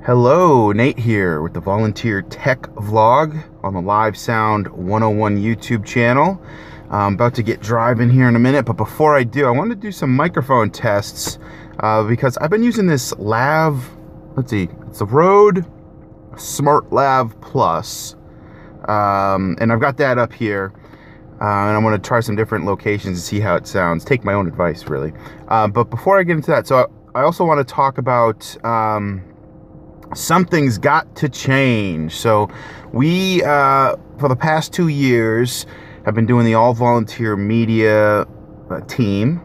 Hello, Nate here with the Volunteer Tech Vlog on the Live Sound 101 YouTube channel. I'm about to get driving here in a minute, but before I do, I want to do some microphone tests because I've been using this Lav, let's see, it's the Rode Smart Lav Plus, and I've got that up here. And I'm going to try some different locations and see how it sounds. Take my own advice, really. But before I get into that, so I also want to talk about something's got to change. So we, for the past 2 years, have been doing the all-volunteer media team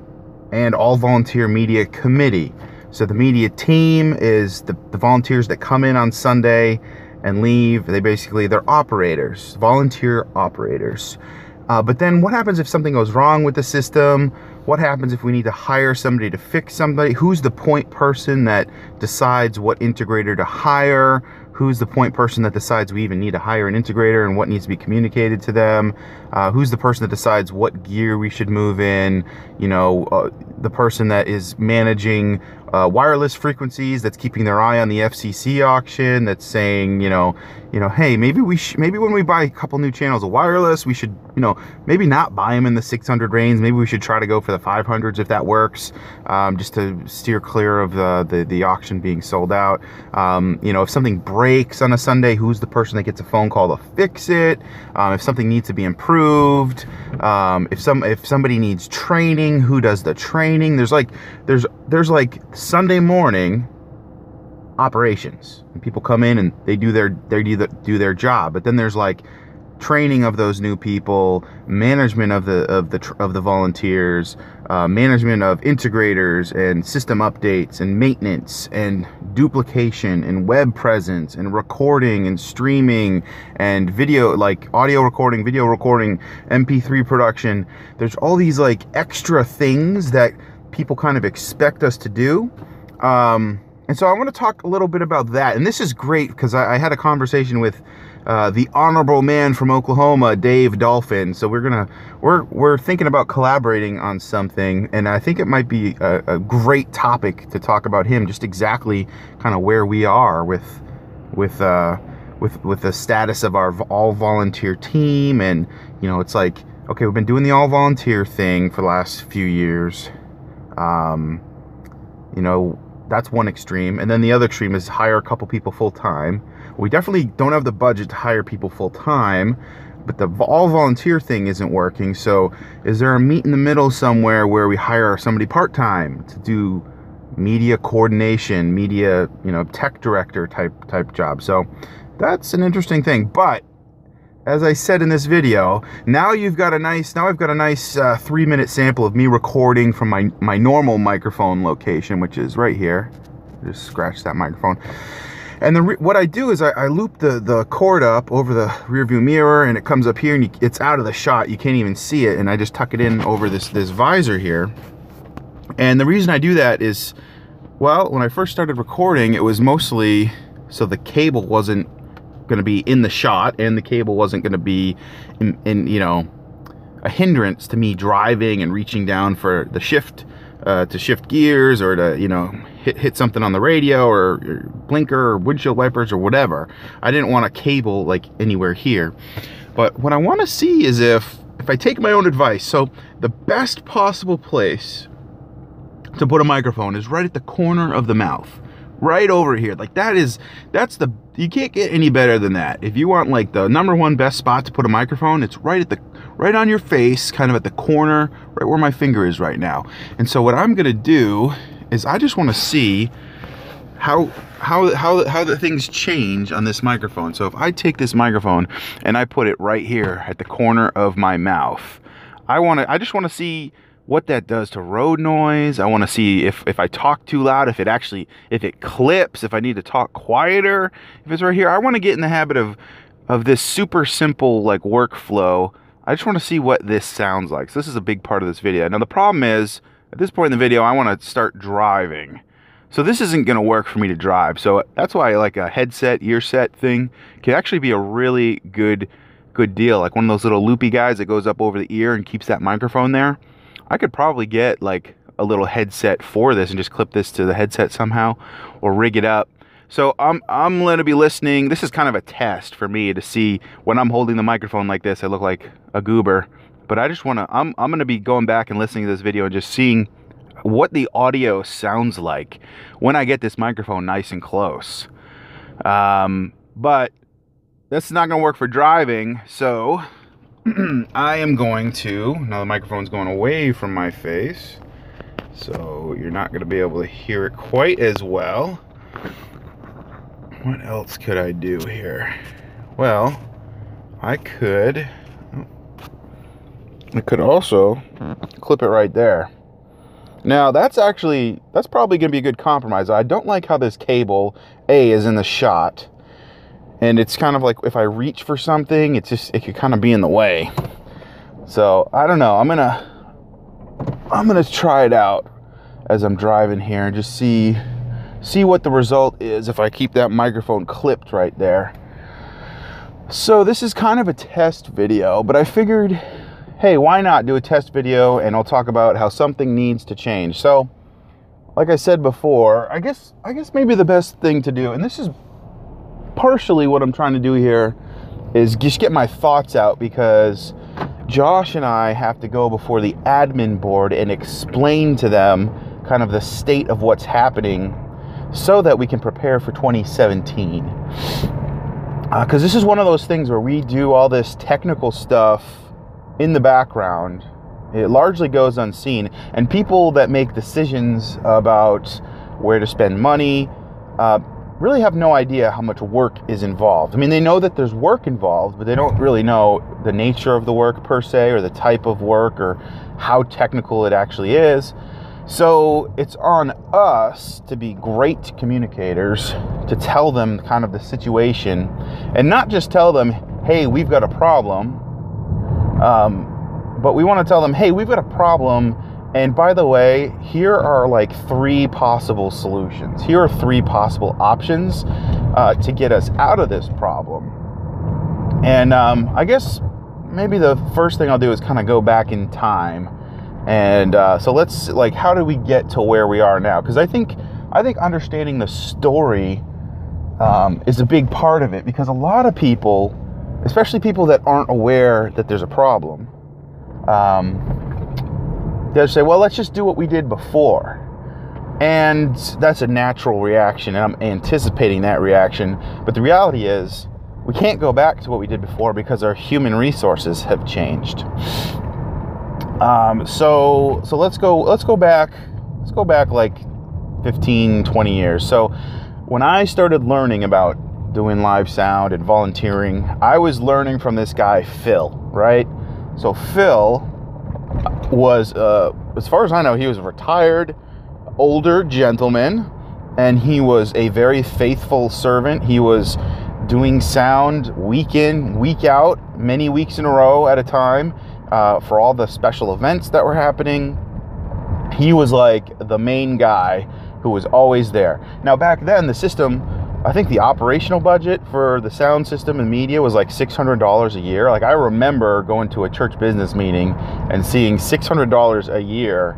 and all-volunteer media committee. So the media team is the volunteers that come in on Sunday and leave. They're operators, volunteer operators. But then what happens if something goes wrong with the system? What happens if we need to hire somebody to fix somebody? Who's the point person that decides what integrator to hire? Who's the point person that decides we even need to hire an integrator and what needs to be communicated to them? Who's the person that decides what gear we should move in? You know, the person that is managing wireless frequencies, that's keeping their eye on the FCC auction, that's saying, you know, hey, maybe when we buy a couple new channels of wireless, we should, maybe not buy them in the 600 range. Maybe we should try to go for the 500s if that works, just to steer clear of the auction being sold out. If something breaks on a Sunday, who's the person that gets a phone call to fix it? If something needs to be improved, if somebody needs training, who does the training? There's like Sunday morning operations, and people come in and they do their job, but then there's like training of those new people, management of the volunteers, management of integrators and system updates and maintenance and duplication and web presence and recording and streaming and video, like audio recording, video recording, MP3 production. There's all these like extra things that people kind of expect us to do. And so I want to talk a little bit about that. And this is great because I had a conversation with the honorable man from Oklahoma, Dave Dolphin. So we're thinking about collaborating on something, and I think it might be a great topic to talk about him, just exactly kind of where we are with the status of our all volunteer team. And it's like, okay, we've been doing the all volunteer thing for the last few years. That's one extreme. And then the other extreme is hire a couple people full-time. We definitely don't have the budget to hire people full-time, but the all-volunteer thing isn't working. So is there a meet in the middle somewhere where we hire somebody part-time to do media coordination, media, tech director type job? So that's an interesting thing. But as I said in this video, now I've got a nice 3-minute sample of me recording from my normal microphone location, which is right here. Just scratch that microphone. And what I do is I loop the cord up over the rear view mirror, and it comes up here, and it's out of the shot. You can't even see it, and I just tuck it in over this visor here. And the reason I do that is, well, when I first started recording, it was mostly so the cable wasn't going to be in the shot, and the cable wasn't going to be in a hindrance to me driving and reaching down for the shift to shift gears, or to hit something on the radio or blinker or windshield wipers or whatever. I didn't want a cable like anywhere here. But what I want to see is if I take my own advice. So the best possible place to put a microphone is right at the corner of the mouth, right over here. Like you can't get any better than that. If you want like the #1 best spot to put a microphone, it's right on your face, kind of at the corner, right where my finger is right now. And so what I'm gonna do is I just want to see how the things change on this microphone. So if I take this microphone and I put it right here at the corner of my mouth, I just want to see what that does to road noise. I want to see if I talk too loud, if it clips, if I need to talk quieter, if it's right here. I want to get in the habit of this super simple like workflow. I just want to see what this sounds like. So this is a big part of this video. Now the problem is, at this point in the video, I want to start driving. So this isn't going to work for me to drive. So that's why like a headset, ear set thing can actually be a really good deal. Like one of those little loopy guys that goes up over the ear and keeps that microphone there. I could probably get like a little headset for this and just clip this to the headset somehow, or rig it up. So I'm going to be listening. This is kind of a test for me to see when I'm holding the microphone like this, I look like a goober. But I just want to, I'm going to be going back and listening to this video and just seeing what the audio sounds like when I get this microphone nice and close. But that's not going to work for driving. So I am going to, now the microphone's going away from my face, so you're not going to be able to hear it quite as well. What else could I do here? Well, I could also clip it right there. Now that's probably going to be a good compromise. I don't like how this cable is in the shot, and it's kind of like if I reach for something, it could kind of be in the way. So I don't know. I'm gonna try it out as I'm driving here and just see what the result is if I keep that microphone clipped right there. So this is kind of a test video, but I figured, hey, why not do a test video and I'll talk about how something needs to change. So like I said before, I guess maybe the best thing to do, and this is partially what I'm trying to do here, is just get my thoughts out, because Josh and I have to go before the admin board and explain to them kind of the state of what's happening so that we can prepare for 2017. Because this is one of those things where we do all this technical stuff in the background. It largely goes unseen, and people that make decisions about where to spend money really have no idea how much work is involved. I mean, they know that there's work involved, but they don't really know the nature of the work per se, or the type of work, or how technical it actually is. So it's on us to be great communicators, to tell them kind of the situation, and not just tell them, hey, we've got a problem, but we want to tell them, hey, we've got a problem, and by the way, here are like 3 possible solutions. Here are 3 possible options to get us out of this problem. And I guess maybe the first thing I'll do is kind of go back in time. And so let's, like, how do we get to where we are now? Because I think understanding the story is a big part of it, because a lot of people, especially people that aren't aware that there's a problem, they'll say, well, let's just do what we did before. And that's a natural reaction, and I'm anticipating that reaction. But the reality is, we can't go back to what we did before because our human resources have changed. So let's go back like 15, 20 years. So when I started learning about doing live sound and volunteering, I was learning from this guy, Phil, right? So Phil was, as far as I know, he was a retired older gentleman, and he was a very faithful servant. He was doing sound week in, week out, many weeks in a row at a time, for all the special events that were happening. He was like the main guy who was always there. Now back then, the system, I think the operational budget for the sound system and media was like $600 a year. Like, I remember going to a church business meeting and seeing $600 a year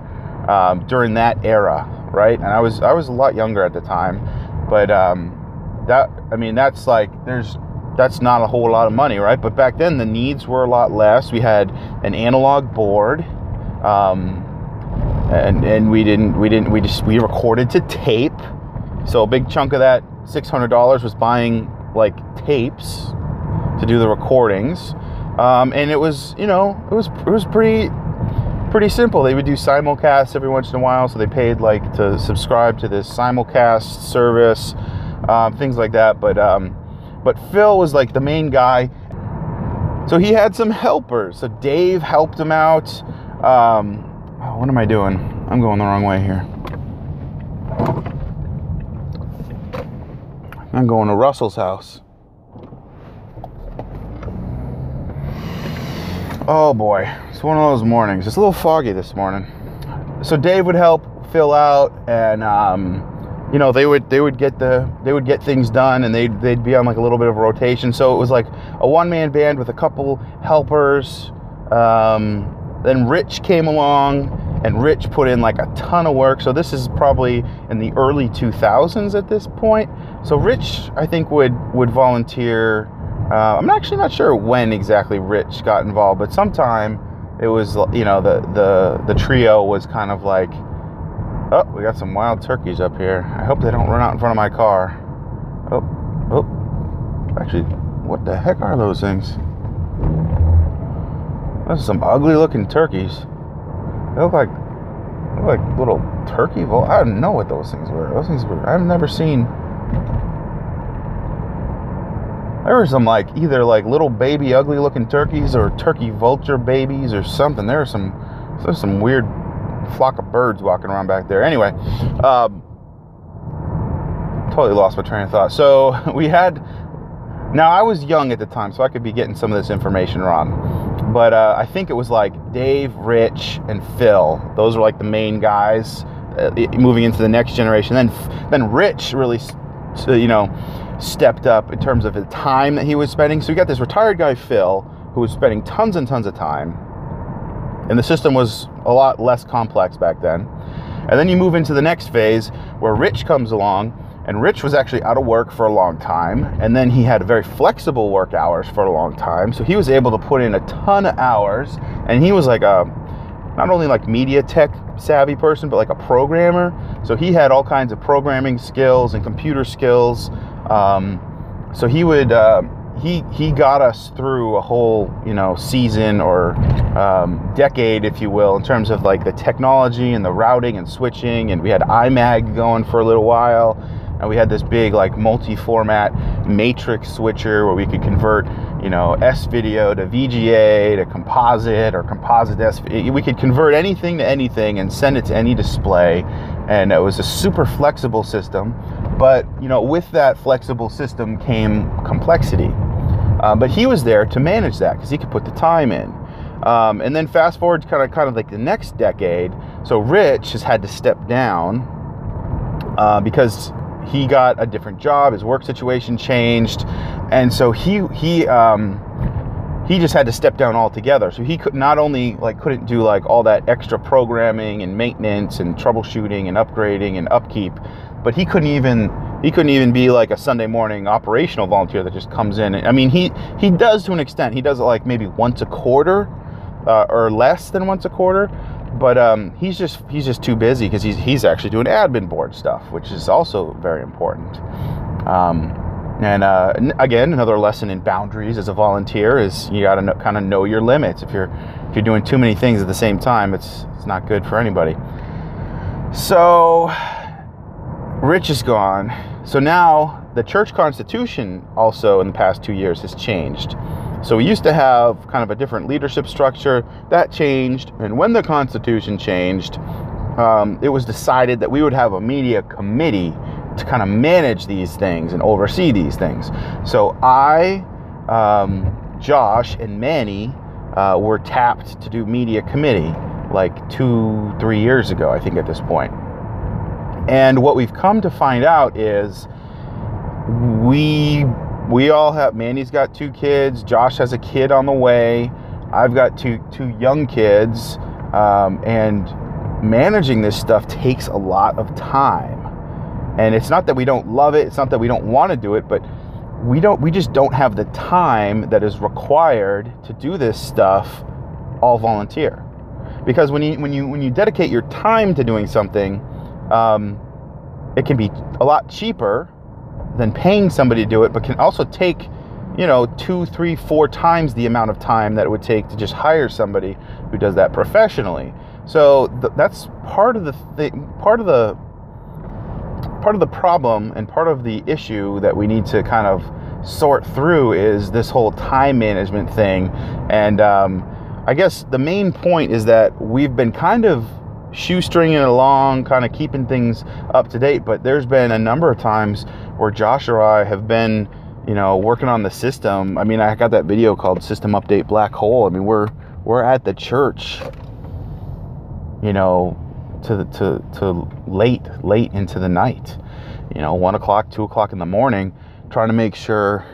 during that era, right? And I was a lot younger at the time, but that's not a whole lot of money, right? But back then the needs were a lot less. We had an analog board, and we recorded to tape. So a big chunk of that $600 was buying like tapes to do the recordings, and it was pretty simple. They would do simulcasts every once in a while, so they paid like to subscribe to this simulcast service, things like that. But Phil was like the main guy, so he had some helpers. So Dave helped him out. What am I doing? I'm going the wrong way here. I'm going to Russell's house. Oh boy, it's one of those mornings. It's a little foggy this morning. So Dave would help Phil out, and they would get things done, and they'd be on like a little bit of a rotation. So it was like a one-man band with a couple helpers. Then Rich came along, and Rich put in like a ton of work. So this is probably in the early 2000s at this point. So Rich, I think, would volunteer. I'm actually not sure when exactly Rich got involved, but sometime it was, you know, the trio was kind of like, oh, we got some wild turkeys up here. I hope they don't run out in front of my car. Oh, actually, what the heck are those things? Those are some ugly looking turkeys. They look like little turkey I don't know what those things were. I've never seen. There were some like either like little baby ugly looking turkeys or turkey vulture babies or something. There's some weird flock of birds walking around back there. Anyway, totally lost my train of thought. So now I was young at the time, so I could be getting some of this information wrong. But I think it was like Dave, Rich, and Phil. Those were like the main guys moving into the next generation. Then Rich really, you know, stepped up in terms of the time that he was spending. So you got this retired guy, Phil, who was spending tons and tons of time. And the system was a lot less complex back then. And then you move into the next phase where Rich comes along. And Rich was actually out of work for a long time. And then he had very flexible work hours for a long time. So he was able to put in a ton of hours. And he was like not only like media tech savvy person, but like a programmer. So he had all kinds of programming skills and computer skills. So he would, he got us through a whole, you know, season or decade, if you will, in terms of like the technology and the routing and switching. And we had iMag going for a little while. And we had this big like multi-format matrix switcher where we could convert, you know, S video to VGA to composite or composite S. We could convert anything to anything and send it to any display. And it was a super flexible system. But, you know, with that flexible system came complexity. But he was there to manage that because he could put the time in. And then fast forward to kind of like the next decade. So Rich has had to step down because he got a different job. His work situation changed, and so he just had to step down altogether. So he could not only couldn't do like all that extra programming and maintenance and troubleshooting and upgrading and upkeep, but he couldn't even be like a Sunday morning operational volunteer that just comes in. I mean, he does to an extent. He does it like maybe once a quarter or less than once a quarter. But he's just too busy because he's actually doing admin board stuff, which is also very important. And again, another lesson in boundaries as a volunteer is you got to kind of know your limits. If you're doing too many things at the same time, it's not good for anybody. So Rich is gone. So now the church constitution also in the past 2 years has changed. So we used to have kind of a different leadership structure. That changed. And when the Constitution changed, it was decided that we would have a media committee to kind of manage these things and oversee these things. So I, Josh, and Manny were tapped to do media committee like 2-3 years ago, I think, at this point. And what we've come to find out is we all have, Manny's got 2 kids, Josh has a kid on the way, I've got two young kids, and managing this stuff takes a lot of time. And it's not that we don't love it, it's not that we don't want to do it, but we just don't have the time that is required to do this stuff all volunteer. Because when you dedicate your time to doing something, it can be a lot cheaper than paying somebody to do it, but can also take, 2, 3, 4 times the amount of time that it would take to just hire somebody who does that professionally. So that's part of the problem and part of the issue that we need to kind of sort through is this whole time management thing. And I guess the main point is that we've been kind of shoestringing it along, kind of keeping things up to date, but there's been a number of times where Josh or I have been, working on the system. I mean, I got that video called System Update Black Hole. I mean, we're at the church, to late into the night, 1 o'clock, 2 o'clock in the morning, trying to make sure,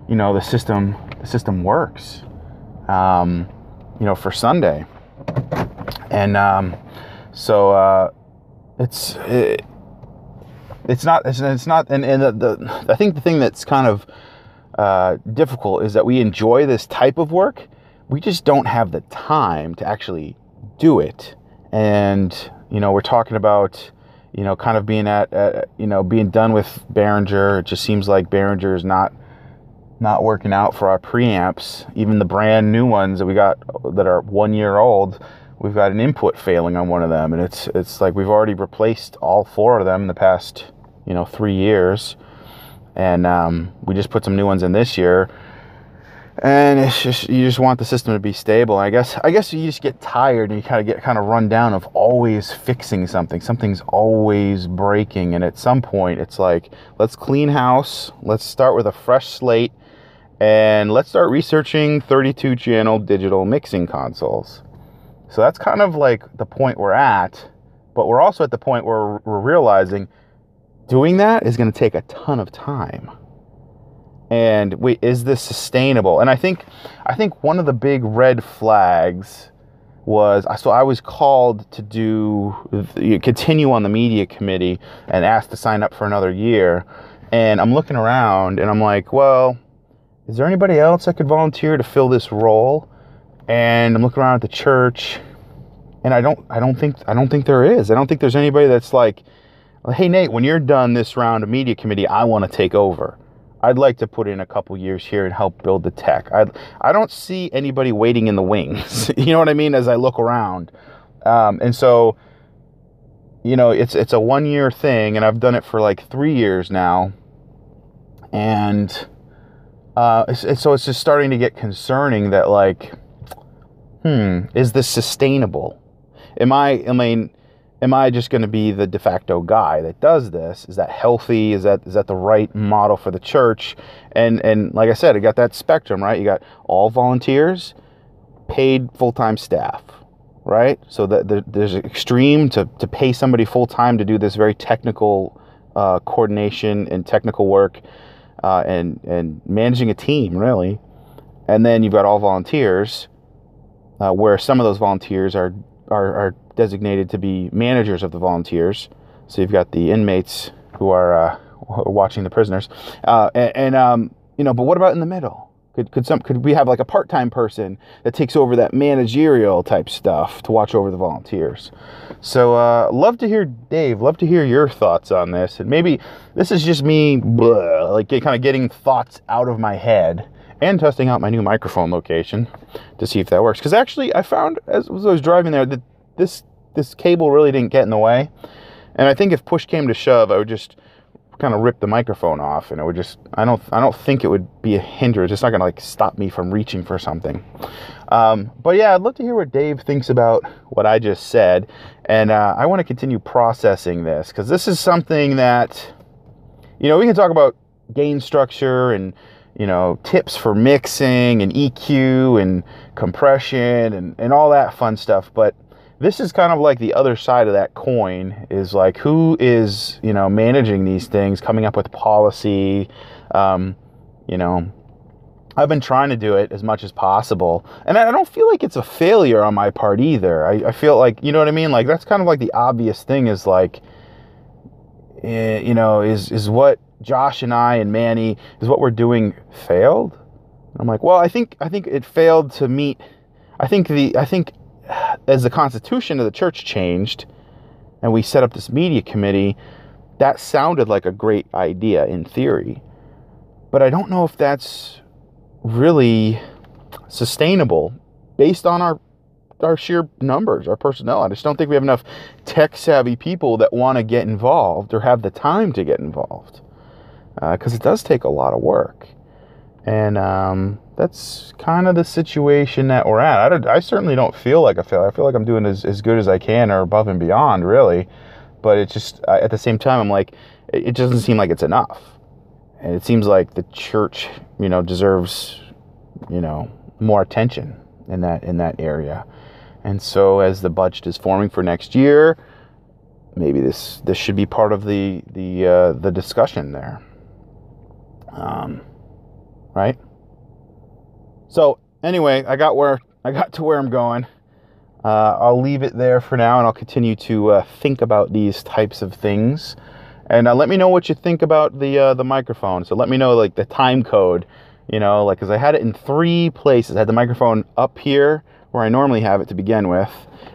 the system works, for Sunday. And So it's not, and I think the thing that's kind of difficult is that we enjoy this type of work. We just don't have the time to actually do it. And, we're talking about, kind of being being done with Behringer. It just seems like Behringer is not working out for our preamps. Even the brand new ones that we got that are 1 year old, we've got an input failing on one of them. And it's like we've already replaced all 4 of them in the past, 3 years. And we just put some new ones in this year. And it's just, you just want the system to be stable. I guess you just get tired and you get run down of always fixing something. Something's always breaking. And at some point it's like, let's clean house. Let's start with a fresh slate. And let's start researching 32 channel digital mixing consoles. So that's kind of like the point we're at. But we're also at the point where we're realizing doing that is going to take a ton of time. And wait, is this sustainable? And I think one of the big red flags was, so I was called to continue on the media committee and asked to sign up for another year. And I'm looking around and I'm like, well, is there anybody else that could volunteer to fill this role? And I'm looking around at the church and I don't think there is. I don't think there's anybody that's like, hey, Nate, when you're done this round of media committee, I want to take over. I'd like to put in a couple years here and help build the tech. I don't see anybody waiting in the wings. You know what I mean? As I look around. And so, it's a 1 year thing and I've done it for like 3 years now. And so it's just starting to get concerning that like, is this sustainable? Am I just going to be the de facto guy that does this? Is that healthy? Is that the right model for the church? And like I said, I got that spectrum, right? You got all volunteers, paid full-time staff, right? So that there's an extreme to pay somebody full-time to do this very technical coordination and technical work and managing a team, really. And then you've got all volunteers, where some of those volunteers are designated to be managers of the volunteers. So you've got the inmates who are watching the prisoners, but what about in the middle? Could we have like a part-time person that takes over that managerial type stuff to watch over the volunteers? So love to hear, Dave, love to hear your thoughts on this. And maybe this is just me kind of getting thoughts out of my head and testing out my new microphone location to see if that works. Because actually I found as I was driving there that this cable really didn't get in the way. And I think if push came to shove, I would just kind of rip the microphone off and it would just, I don't think it would be a hindrance. It's not going to like stop me from reaching for something. But yeah, I'd love to hear what Dave thinks about what I just said. And I want to continue processing this because this is something that, we can talk about gain structure and, tips for mixing and EQ and compression and all that fun stuff. But this is kind of like the other side of that coin is like, who is, managing these things, coming up with policy. I've been trying to do it as much as possible. And I don't feel like it's a failure on my part either. I feel like, you know what I mean? Like, that's kind of like the obvious thing is like, is what Josh and I and Manny, is what we're doing failed? I'm like, well, I think it failed to meet, I think as the constitution of the church changed and we set up this media committee, that sounded like a great idea in theory. But I don't know if that's really sustainable based on our sheer numbers, our personnel. I just don't think we have enough tech-savvy people that want to get involved or have the time to get involved. Because it does take a lot of work. And that's kind of the situation that we're at. I certainly don't feel like a failure. I feel like I'm doing as good as I can or above and beyond, really. But it just, at the same time, I'm like, it doesn't seem like it's enough. And it seems like the church, deserves, more attention in that area. And so as the budget is forming for next year, maybe this should be part of the discussion there. Right? So anyway, I got to where I'm going. I'll leave it there for now, and I'll continue to think about these types of things. And let me know what you think about the microphone. So let me know, like, the time code, you know, like, because I had it in 3 places. I had the microphone up here where I normally have it to begin with,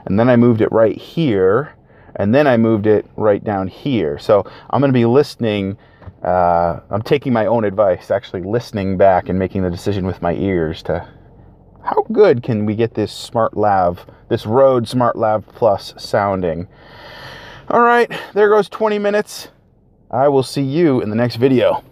and then I moved it right here, and then I moved it right down here. So I'm going to be listening. I'm taking my own advice, actually listening back and making the decision with my ears to how good can we get this this Rode Smart Lav Plus sounding. All right, there goes 20 minutes. I will see you in the next video.